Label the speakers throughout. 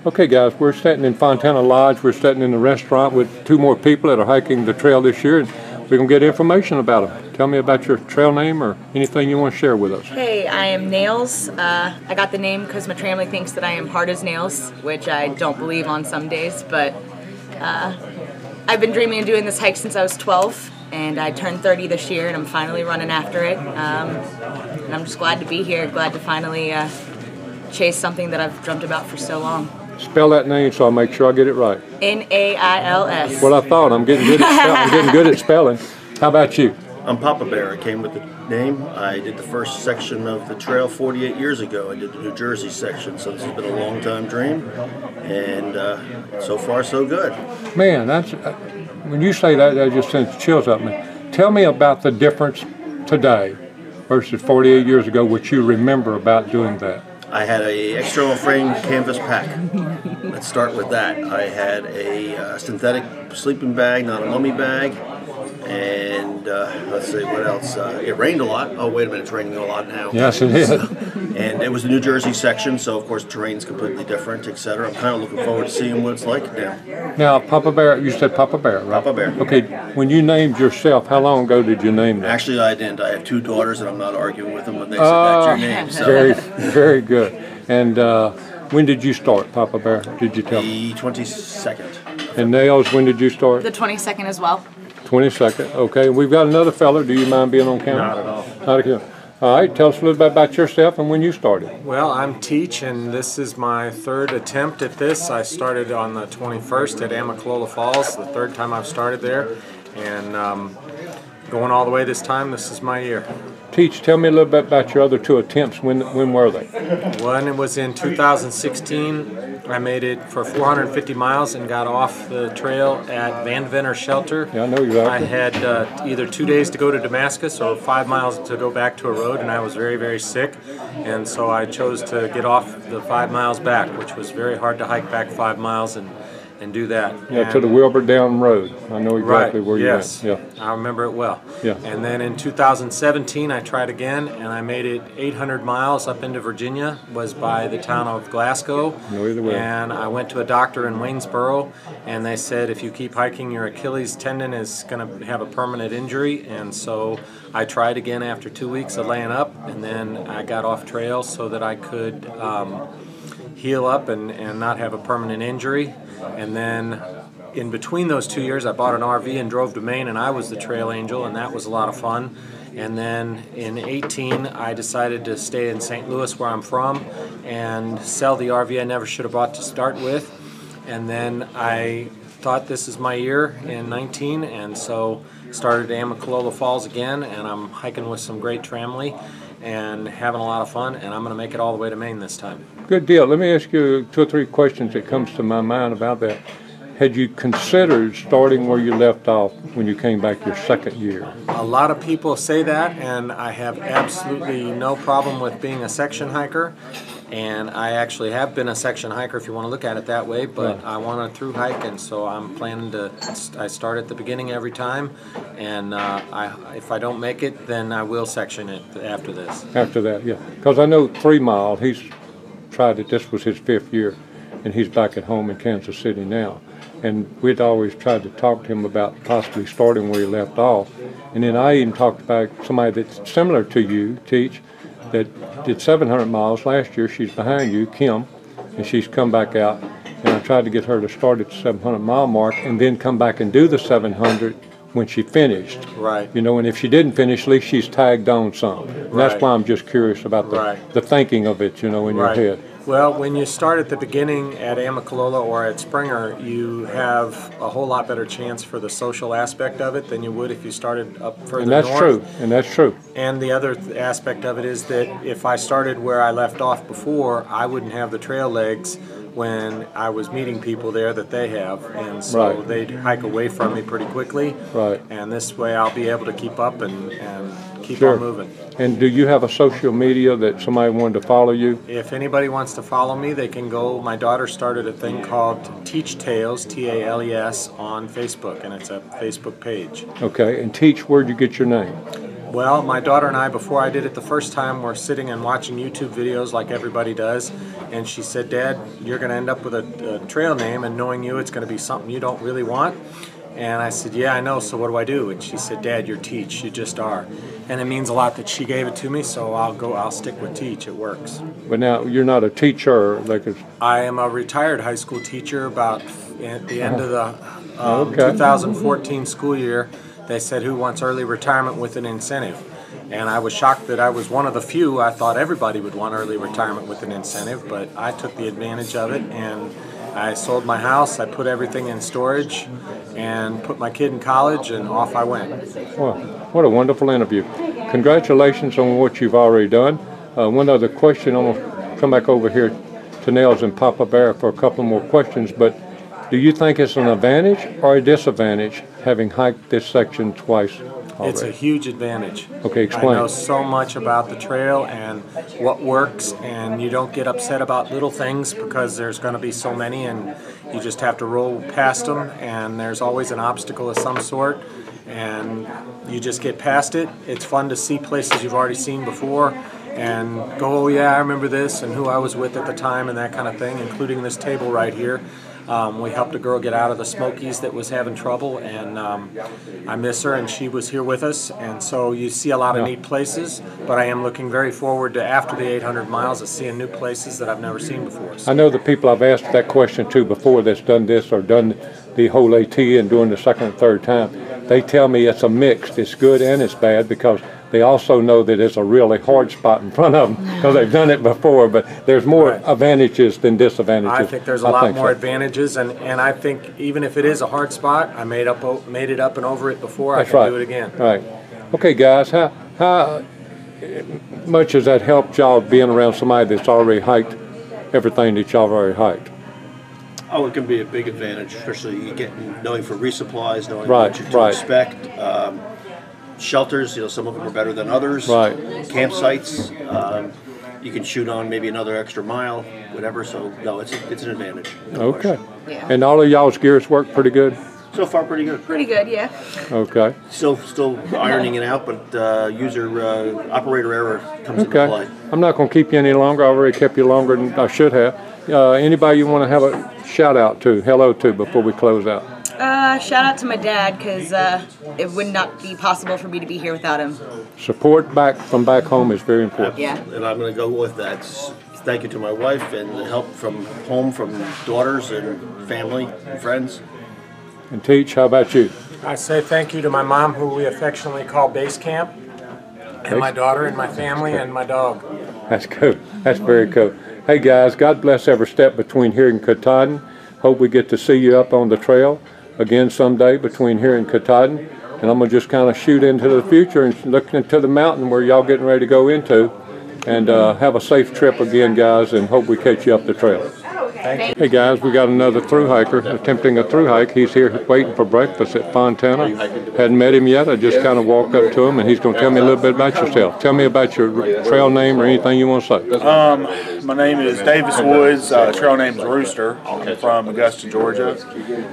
Speaker 1: Okay, guys, we're sitting in Fontana Lodge. We're sitting in the restaurant with two more people that are hiking the trail this year, and we're going to get information about them. Tell me about your trail name or anything you want to share with us.
Speaker 2: Hey, I am Nails. I got the name because my family thinks that I am hard as nails, which I don't believe on some days, but I've been dreaming of doing this hike since I was 12, and I turned 30 this year, and I'm finally running after it. And I'm just glad to be here, glad to finally chase something that I've dreamt about for so long.
Speaker 1: Spell that name so I'll make sure I get it right.
Speaker 2: Nails.
Speaker 1: Well, I thought. I'm getting good at spelling. How about you?
Speaker 3: I'm Papa Bear. I came with the name. I did the first section of the trail 48 years ago. I did the New Jersey section, so this has been a long time dream, and so far so good.
Speaker 1: Man, that's when you say that, that just sends chills up me. Tell me about the difference today versus 48 years ago, what you remember about doing that.
Speaker 3: I had a external frame canvas pack. Let's start with that. I had a synthetic sleeping bag, not a mummy bag. And let's see, what else? It rained a lot. Oh, wait a minute, it's raining a lot now.
Speaker 1: Yes, it is.
Speaker 3: And it was the New Jersey section, so of course terrain's completely different, etc. I'm kind of looking forward to seeing what it's like now.
Speaker 1: Now, Papa Bear, you said Papa Bear, right?
Speaker 3: Papa Bear.
Speaker 1: Okay, when you named yourself, how long ago did you name that?
Speaker 3: Actually, I didn't. I have two daughters, and I'm not arguing with them when they said that's your name. So.
Speaker 1: Very good. And when did you start, Papa Bear? Did you tell me?
Speaker 3: The 22nd.
Speaker 1: And Nails, when did you start?
Speaker 2: The 22nd as well.
Speaker 1: 22nd. Okay, we've got another fellow. Do you mind being on camera?
Speaker 3: Not at all.
Speaker 1: Not at all. All right, tell us a little bit about yourself and when you started.
Speaker 4: Well, I'm Teach, and this is my third attempt at this. I started on the 21st at Amicalola Falls, the third time I've started there, and going all the way this time. This is my year.
Speaker 1: Teach, tell me a little bit about your other two attempts. When were they?
Speaker 4: One was in 2016. I made it for 450 miles and got off the trail at Van Venner Shelter.
Speaker 1: Yeah, I know exactly.
Speaker 4: I had either 2 days to go to Damascus or 5 miles to go back to a road, and I was very, very sick. And so I chose to get off the 5 miles back, which was very hard to hike back 5 miles and do that.
Speaker 1: Yeah,
Speaker 4: and
Speaker 1: to the Wilbur Down Road. I know exactly
Speaker 4: right,
Speaker 1: where you
Speaker 4: yes.
Speaker 1: went. Yeah.
Speaker 4: I remember it well.
Speaker 1: Yeah.
Speaker 4: And then in 2017, I tried again, and I made it 800 miles up into Virginia. Was by the town of Glasgow.
Speaker 1: No, either way.
Speaker 4: And I went to a doctor in Waynesboro, and they said if you keep hiking, your Achilles tendon is going to have a permanent injury. And so I tried again after 2 weeks of laying up, and then I got off trail so that I could heal up and not have a permanent injury. And then in between those 2 years, I bought an RV and drove to Maine, and I was the trail angel, and that was a lot of fun. And then in 18, I decided to stay in St. Louis, where I'm from, and sell the RV I never should have bought to start with. And then I thought this is my year in 19, and so started at Amicalola Falls again, and I'm hiking with some great family and having a lot of fun, and I'm going to make it all the way to Maine this time.
Speaker 1: Good deal. Let me ask you 2 or 3 questions that comes to my mind about that. Had you considered starting where you left off when you came back your second year?
Speaker 4: A lot of people say that, and I have absolutely no problem with being a section hiker. And I actually have been a section hiker, if you want to look at it that way, but
Speaker 1: Yeah.
Speaker 4: I want a through hike, and so I'm planning to. I start at the beginning every time, and if I don't make it, then I will section it after this.
Speaker 1: After that, yeah. Because I know 3 Mile, he's tried it, this was his 5th year, and he's back at home in Kansas City now. And we'd always tried to talk to him about possibly starting where he left off. And then I even talked about somebody that's similar to you, Teach, that did 700 miles last year. She's behind you, Kim, and she's come back out. And I tried to get her to start at the 700-mile mark and then come back and do the 700 when she finished.
Speaker 4: Right.
Speaker 1: You know, and if she didn't finish, at least she's tagged on some. And that's
Speaker 4: Right.
Speaker 1: why I'm just curious about the thinking of it, you know, in your
Speaker 4: Right.
Speaker 1: head.
Speaker 4: Well, when you start at the beginning at Amicalola or at Springer, you have a whole lot better chance for the social aspect of it than you would if you started up further north.
Speaker 1: And that's true, and that's true.
Speaker 4: And the other aspect of it is that if I started where I left off before, I wouldn't have the trail legs when I was meeting people there that they have, and so
Speaker 1: Right.
Speaker 4: they'd hike away from me pretty quickly.
Speaker 1: Right.
Speaker 4: And this way I'll be able to keep up and keep
Speaker 1: Sure.
Speaker 4: on moving.
Speaker 1: And do you have a social media that somebody wanted to follow you?
Speaker 4: If anybody wants to follow me, they can go. My daughter started a thing called Teach Tales, Tales, on Facebook, and it's a Facebook page.
Speaker 1: Okay, and Teach, where'd you get your name?
Speaker 4: Well, my daughter and I, before I did it the first time, were sitting and watching YouTube videos like everybody does, and she said, "Dad, you're going to end up with a trail name, and knowing you, it's going to be something you don't really want." And I said, "Yeah, I know, so what do I do?" And she said, "Dad, you're Teach, you just are." And it means a lot that she gave it to me, so I'll stick with Teach, it works.
Speaker 1: But now, you're not a teacher, like a...
Speaker 4: I am a retired high school teacher. About at the end of the
Speaker 1: Okay.
Speaker 4: 2014 school year, they said, "Who wants early retirement with an incentive?" And I was shocked that I was one of the few. I thought everybody would want early retirement with an incentive, but I took the advantage of it, and I sold my house, I put everything in storage, and put my kid in college, and off I went.
Speaker 1: Well, what a wonderful interview. Congratulations on what you've already done. One other question, I'm going to come back over here to Nels and Papa Bear for a couple more questions, but do you think it's an advantage or a disadvantage having hiked this section twice already?
Speaker 4: It's a huge advantage.
Speaker 1: Okay, explain.
Speaker 4: I know so much about the trail and what works, and you don't get upset about little things because there's going to be so many, and you just have to roll past them, and there's always an obstacle of some sort, and you just get past it. It's fun to see places you've already seen before and go, "Oh yeah, I remember this," and who I was with at the time and that kind of thing, including this table right here. We helped a girl get out of the Smokies that was having trouble, and I miss her, and she was here with us, and so you see a lot of neat places, but I am looking very forward to, after the 800 miles, of seeing new places that I've never seen before. So.
Speaker 1: I know the people I've asked that question to before that's done this or done the whole AT and doing the second and third time, they tell me it's a mix. It's good and it's bad because they also know that it's a really hard spot in front of them because they've done it before, but there's more advantages than disadvantages.
Speaker 4: I think there's a lot more advantages, and I think even if it is a hard spot, I made it up and over it before.
Speaker 1: That's
Speaker 4: I can
Speaker 1: right.
Speaker 4: do it again.
Speaker 1: Right. Okay, guys, how much has that helped y'all being around somebody that's already hiked everything that y'all have already hiked?
Speaker 3: Oh, it can be a big advantage, especially knowing for resupplies, knowing
Speaker 1: Right,
Speaker 3: what to
Speaker 1: right.
Speaker 3: expect. Shelters, some of them are better than others.
Speaker 1: Right.
Speaker 3: Campsites, you can shoot on maybe another extra mile, whatever. So no, it's an advantage. No
Speaker 1: Okay.
Speaker 3: question.
Speaker 2: Yeah.
Speaker 1: And all of y'all's gears work pretty good?
Speaker 3: So far, pretty good.
Speaker 2: Pretty good, yeah.
Speaker 1: Okay.
Speaker 3: Still ironing it out, but operator error comes into
Speaker 1: Okay.
Speaker 3: play.
Speaker 1: I'm not going to keep you any longer. I already kept you longer than I should have. Anybody you want to have a shout out to, hello to, before we close out?
Speaker 2: Shout out to my dad, because it would not be possible for me to be here without him.
Speaker 1: Support back from back home is very important.
Speaker 2: Yeah.
Speaker 3: And I'm going to go with that. Thank you to my wife and the help from home, from daughters and family and friends.
Speaker 1: And Teach, how about you?
Speaker 4: I say thank you to my mom, who we affectionately call Base Camp, and my daughter and my family and my dog.
Speaker 1: That's cool. That's very cool. Hey guys, God bless every step between here and Katahdin. Hope we get to see you up on the trail again someday between here and Katahdin. And I'm going to just kind of shoot into the future and look into the mountain where y'all getting ready to go into. And have a safe trip again, guys, and hope we catch you up the trail. Hey guys, we got another thru hiker attempting a thru hike. He's here waiting for breakfast at Fontana. Hadn't met him yet. I just kind of walked up to him, and he's going to tell me a little bit about yourself. Tell me about your trail name or anything you want to say.
Speaker 5: My name is Davis Woods. Trail name's Rooster. I'm from Augusta, Georgia.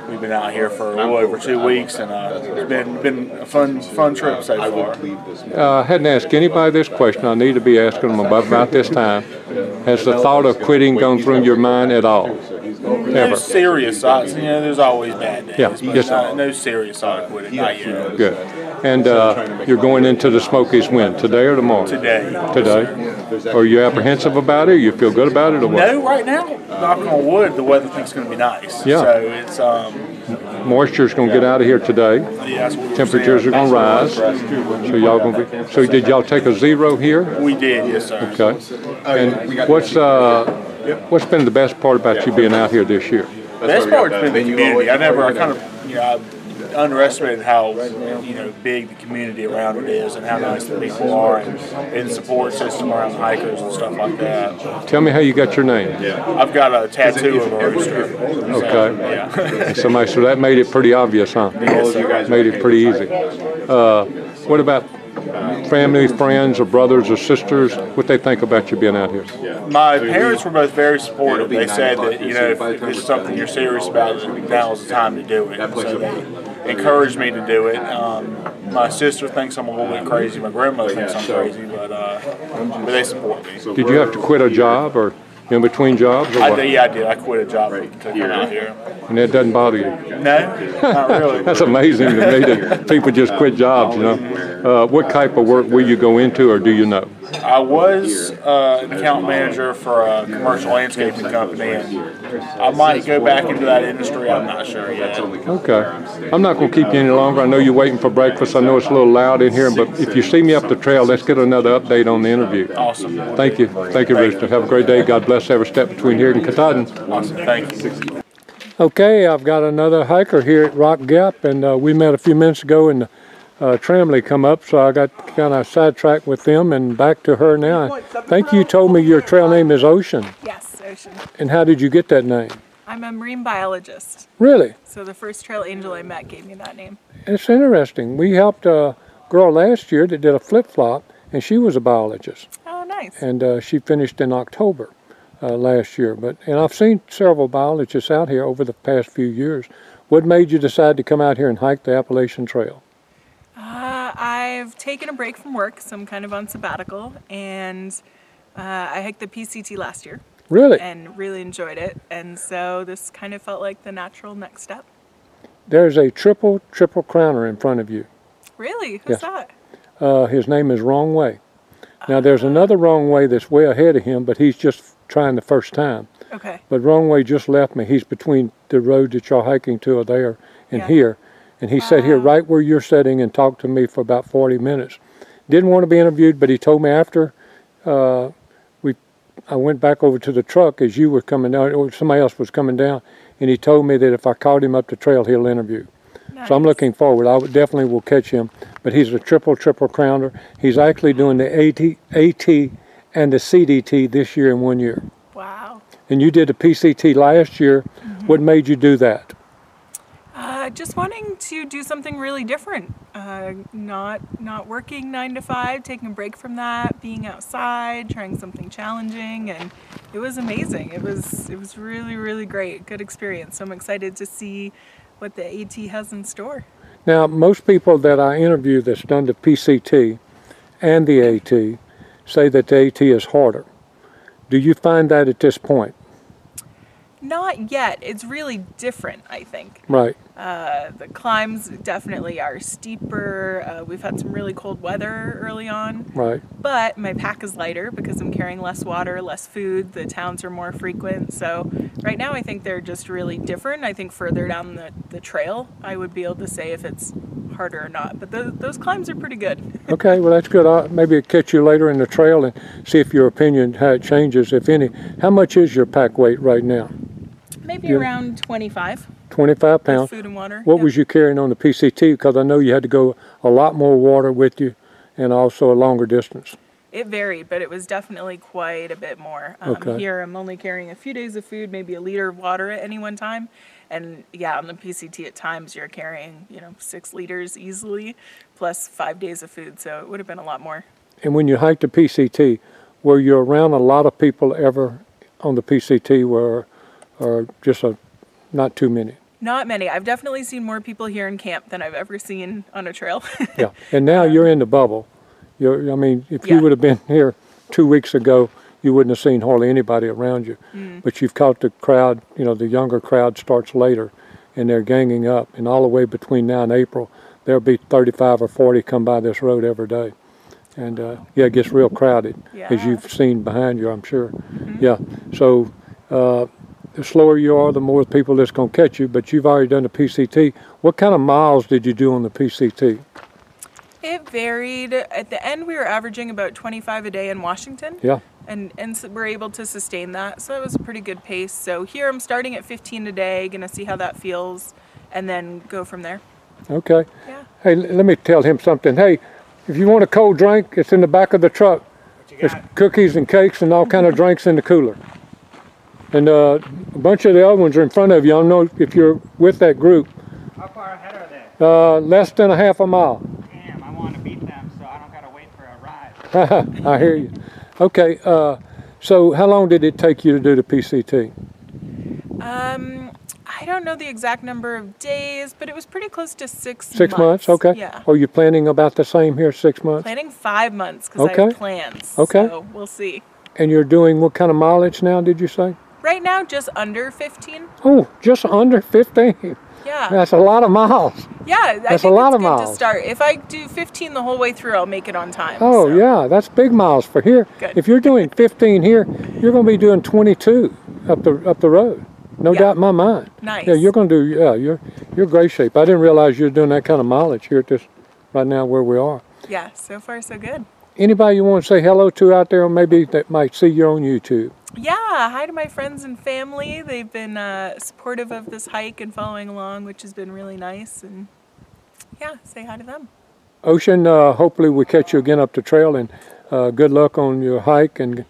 Speaker 5: We've been out here for a little over 2 weeks, and it's been a fun trip so far.
Speaker 1: I hadn't asked anybody this question. I need to be asking them about this time. Has the thought of quitting gone through your mind at all?
Speaker 5: No
Speaker 1: Ever?
Speaker 5: serious thoughts. There's always bad days.
Speaker 1: Yeah,
Speaker 5: but
Speaker 1: just-
Speaker 5: no serious thought of quitting. Not yet.
Speaker 1: Good. And you're going into the Smokies when? Today or tomorrow?
Speaker 5: Today.
Speaker 1: Today. Are you apprehensive about it? You feel good about it or what?
Speaker 5: No, right now, knock on wood, the weather thinks going to be nice.
Speaker 1: Yeah.
Speaker 5: So it's
Speaker 1: Moisture's going to get out of here today.
Speaker 5: yeah, that's what we're
Speaker 1: Temperatures are
Speaker 5: seeing.
Speaker 1: going to rise. So y'all going to be. So did y'all take a zero here?
Speaker 5: We did, yes, sir.
Speaker 1: Okay. And what's been the best part about you being out here this year?
Speaker 5: Best part's been the community. I kind of, I underestimated how, big the community around it is and how nice the people are and the support system around the hikers and stuff like that.
Speaker 1: Tell me how you got your name.
Speaker 5: I've got a tattoo of a rooster.
Speaker 1: Okay.
Speaker 5: Yeah.
Speaker 1: And so that made it pretty obvious, huh?
Speaker 5: Yes, sir.
Speaker 1: Made it pretty easy. What about family, friends, or brothers or sisters? What they think about you being out here?
Speaker 5: My parents were both very supportive. They said that, if it's something you're serious about, now is the time to do it. So they encouraged me to do it. My sister thinks I'm a little bit crazy. My grandmother thinks I'm crazy, but they support me.
Speaker 1: Did you have to quit a job or in between jobs? Or what?
Speaker 5: Yeah, I did. I quit a job to come out here.
Speaker 1: And that doesn't bother you?
Speaker 5: No, not really.
Speaker 1: That's amazing to me that people just quit jobs, you know. What type of work will you go into, or do you know?
Speaker 5: I was an account manager for a commercial landscaping company, and I might go back into that industry. I'm not sure yet.
Speaker 1: Okay. I'm not going to keep you any longer. I know you're waiting for breakfast. I know it's a little loud in here, but if you see me up the trail, let's get another update on the interview.
Speaker 5: Awesome.
Speaker 1: Thank you. Thank you, Rooster. Have a great day. God bless every step between here and Katahdin.
Speaker 5: Awesome. Thank you.
Speaker 1: Okay, I've got another hiker here at Rock Gap, and we met a few minutes ago, and Tramley come up, so I got kind of sidetracked with them and back to her now. I think you told me your trail name is Ocean.
Speaker 6: Yes, Ocean.
Speaker 1: And how did you get that name?
Speaker 6: I'm a marine biologist.
Speaker 1: Really?
Speaker 6: So the first trail angel I met gave me that name.
Speaker 1: It's interesting. We helped a girl last year that did a flip-flop, and she was a biologist.
Speaker 6: Oh, nice.
Speaker 1: And she finished in October last year. And I've seen several biologists out here over the past few years. What made you decide to come out here and hike the Appalachian Trail?
Speaker 6: I've taken a break from work, so I'm kind of on sabbatical, and I hiked the PCT last year.
Speaker 1: Really?
Speaker 6: And really enjoyed it, and so this kind of felt like the natural next step.
Speaker 1: There's a triple crowner in front of you.
Speaker 6: Really? Who's
Speaker 1: Yes.
Speaker 6: that?
Speaker 1: His name is Wrong Way. Now there's another Wrong Way that's way ahead of him, but he's just trying the first time.
Speaker 6: Okay.
Speaker 1: But Wrong Way just left me. He's between the road that you're hiking to there and
Speaker 6: Yeah.
Speaker 1: here. And he sat here right where you're sitting and talked to me for about 40 minutes. Didn't want to be interviewed, but he told me after I went back over to the truck as you were coming down, or somebody else was coming down, and he told me that if I called him up the trail, he'll interview.
Speaker 6: Nice.
Speaker 1: So I'm looking forward. Definitely will catch him. But he's a triple crowner. He's actually doing the AT and the CDT this year in 1 year.
Speaker 6: Wow.
Speaker 1: And you did the PCT last year. Mm-hmm. What made you do that?
Speaker 6: Just wanting to do something really different. Not working 9 to 5, taking a break from that, being outside, trying something challenging, and it was amazing. It was really, really great. Good experience. So I'm excited to see what the AT has in store.
Speaker 1: Now, most people that I interview that's done the PCT and the AT say that the AT is harder. Do you find that at this point?
Speaker 6: Not yet. It's really different, I think.
Speaker 1: Right.
Speaker 6: The climbs definitely are steeper. We've had some really cold weather early on.
Speaker 1: Right.
Speaker 6: But my pack is lighter because I'm carrying less water, less food. The towns are more frequent. So right now I think they're just really different. I think further down the trail I would be able to say if it's harder or not. But those climbs are pretty good.
Speaker 1: Okay, well that's good. Maybe I'll catch you later in the trail and see if your opinion, how it changes, if any. How much is your pack weight right now?
Speaker 6: Maybe around 25.
Speaker 1: 25 pounds.
Speaker 6: With food and water.
Speaker 1: What was you carrying on the PCT? Because I know you had to go a lot more water with you and also a longer distance.
Speaker 6: It varied, but it was definitely quite a bit more.
Speaker 1: Okay.
Speaker 6: Here I'm only carrying a few days of food, maybe a liter of water at any one time. And yeah, on the PCT at times you're carrying, 6 liters easily, plus 5 days of food. So it would have been a lot more.
Speaker 1: And when you hiked the PCT, were you around a lot of people ever on the PCT or just not too many?
Speaker 6: Not many. I've definitely seen more people here in camp than I've ever seen on a trail.
Speaker 1: Yeah, and now you're in the bubble. If you would have been here 2 weeks ago, you wouldn't have seen hardly anybody around you. But you've caught the crowd, the younger crowd starts later, and they're ganging up. And all the way between now and April, there'll be 35 or 40 come by this road every day. And it gets real crowded, as you've seen behind you, I'm sure. Yeah, so the slower you are, the more people that's going to catch you, but you've already done the PCT. What kind of miles did you do on the PCT?
Speaker 6: It varied. At the end, we were averaging about 25 a day in Washington.
Speaker 1: Yeah.
Speaker 6: And so we're able to sustain that. So that was a pretty good pace. So here I'm starting at 15 a day, going to see how that feels, and then go from there.
Speaker 1: Okay.
Speaker 6: Yeah.
Speaker 1: Hey, let me tell him something. Hey, if you want a cold drink, it's in the back of the truck. There's cookies and cakes and all kind of drinks in the cooler. And a bunch of the other ones are in front of you. I don't know if you're with that group.
Speaker 7: How far ahead are they?
Speaker 1: Less than a half a mile.
Speaker 7: Damn, I want to beat them so I don't got to wait for a ride.
Speaker 1: I hear you. Okay, so how long did it take you to do the PCT?
Speaker 6: I I don't know the exact number of days, but it was pretty close to 6 months.
Speaker 1: 6 months, okay.
Speaker 6: Yeah.
Speaker 1: Are you planning about the same here, 6 months?
Speaker 6: Planning 5 months because I
Speaker 1: Okay.
Speaker 6: have plans.
Speaker 1: Okay.
Speaker 6: So we'll see.
Speaker 1: And you're doing what kind of mileage now, did you say?
Speaker 6: Right now, just under 15.
Speaker 1: Oh, just under 15.
Speaker 6: Yeah.
Speaker 1: That's a lot of miles.
Speaker 6: Yeah, I
Speaker 1: That's
Speaker 6: think
Speaker 1: a lot
Speaker 6: it's
Speaker 1: of
Speaker 6: good
Speaker 1: miles.
Speaker 6: to start. If I do 15 the whole way through, I'll make it on time.
Speaker 1: Oh,
Speaker 6: so.
Speaker 1: yeah, that's big miles for here.
Speaker 6: Good.
Speaker 1: If you're doing 15 here, you're going to be doing 22 up the road. No doubt in my mind.
Speaker 6: Nice.
Speaker 1: Yeah, you're going to do. Yeah, you're great shape. I didn't realize you were doing that kind of mileage here at this right now where we are.
Speaker 6: Yeah, so far so good.
Speaker 1: Anybody you want to say hello to out there, maybe that might see you on YouTube?
Speaker 6: Yeah, hi to my friends and family. They've been supportive of this hike and following along, which has been really nice. And yeah, say hi to them.
Speaker 1: Ocean, hopefully we catch you again up the trail, and good luck on your hike, and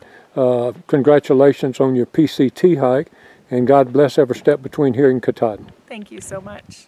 Speaker 1: congratulations on your PCT hike, and God bless every step between here and Katahdin.
Speaker 6: Thank you so much.